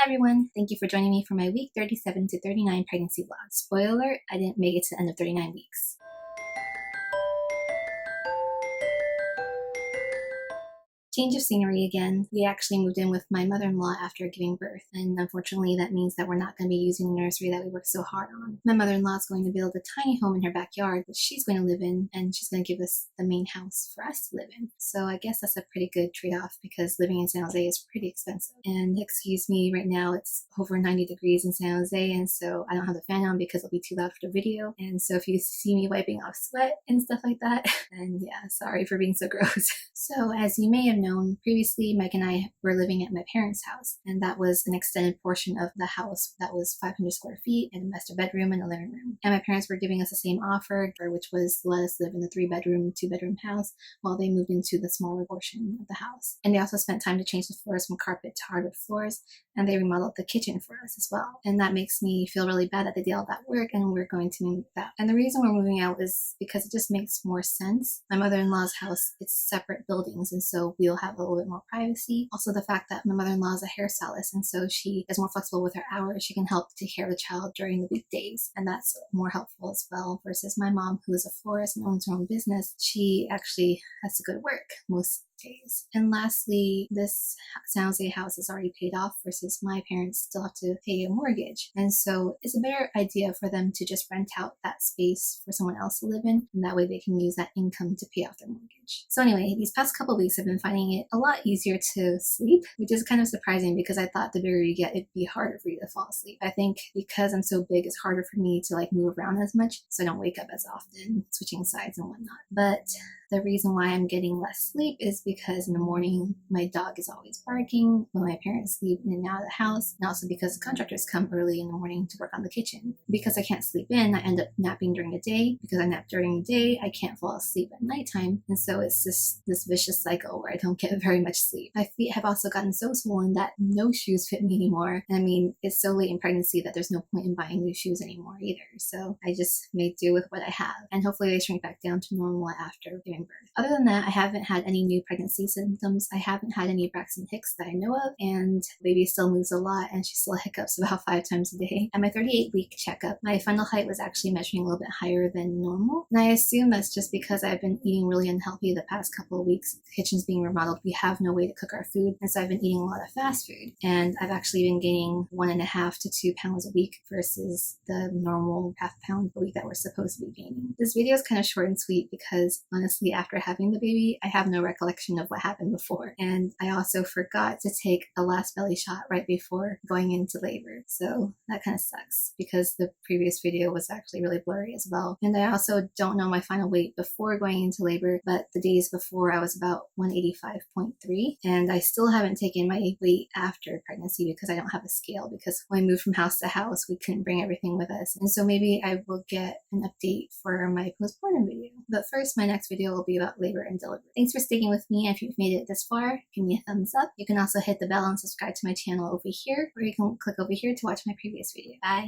everyone, thank you for joining me for my week 37 to 39 pregnancy vlog. Spoiler alert, I didn't make it to the end of 39 weeks. Change of scenery again. We actually moved in with my mother-in-law after giving birth, and unfortunately that means that we're not going to be using the nursery that we worked so hard on. My mother-in-law is going to build a tiny home in her backyard that she's going to live in, and she's going to give us the main house for us to live in. So I guess that's a pretty good trade-off because living in San Jose is pretty expensive. And excuse me, right now it's over 90 degrees in San Jose, and so I don't have the fan on because it'll be too loud for the video. And so if you see me wiping off sweat and stuff like that, then yeah, sorry for being so gross. So as you may have known, previously Mike and I were living at my parents' house, and that was an extended portion of the house that was 500 square feet and a master bedroom and a living room. And my parents were giving us the same offer, which was to let us live in the 3-bedroom, 2-bedroom house while they moved into the smaller portion of the house. And they also spent time to change the floors from carpet to hardwood floors, and they remodeled the kitchen for us as well. And that makes me feel really bad that they did all that work and we're going to move out. And the reason we're moving out is because it just makes more sense. My mother-in-law's house, it's separate buildings, and so we'll have a little bit more privacy. Also the fact that my mother-in-law is a hairstylist, and so she is more flexible with her hours. She can help take care of the child during the weekdays, and that's more helpful as well, versus my mom, who is a florist and owns her own business. She actually has to go to work most days. And lastly, this San Jose house is already paid off versus my parents still have to pay a mortgage. And so it's a better idea for them to just rent out that space for someone else to live in, and that way they can use that income to pay off their mortgage. So anyway, these past couple of weeks I've been finding it a lot easier to sleep, which is kind of surprising because I thought the bigger you get, it'd be harder for you to fall asleep. I think because I'm so big, it's harder for me to move around as much, so I don't wake up as often, switching sides and whatnot. But the reason why I'm getting less sleep is because in the morning, my dog is always barking when my parents leave in and out of the house, and also because the contractors come early in the morning to work on the kitchen. Because I can't sleep in, I end up napping during the day. Because I nap during the day, I can't fall asleep at nighttime, and so it's just this vicious cycle where I don't get very much sleep. My feet have also gotten so swollen that no shoes fit me anymore. I mean, it's so late in pregnancy that there's no point in buying new shoes anymore either, so I just made do with what I have, and hopefully they shrink back down to normal after giving birth. Other than that, I haven't had any new pregnancy symptoms. I haven't had any Braxton Hicks that I know of, and baby still moves a lot and she still hiccups about 5 times a day. At my 38-week checkup, my final height was actually measuring a little bit higher than normal, and I assume that's just because I've been eating really unhealthy the past couple of weeks. The kitchen's being remodeled, we have no way to cook our food, and so I've been eating a lot of fast food, and I've actually been gaining 1.5 to 2 pounds a week versus the normal ½ pound a week that we're supposed to be gaining. This video is kind of short and sweet because honestly, after having the baby, I have no recollection of what happened before, and I also forgot to take a last belly shot right before going into labor, so that kind of sucks because the previous video was actually really blurry as well. And I also don't know my final weight before going into labor, but the days before I was about 185.3, and I still haven't taken my weight after pregnancy because I don't have a scale, because when I moved from house to house we couldn't bring everything with us, and so maybe I will get an update for my postpartum video. But first, my next video will be about labor and delivery. Thanks for sticking with me. If you've made it this far, give me a thumbs up. You can also hit the bell and subscribe to my channel over here, or you can click over here to watch my previous video. Bye!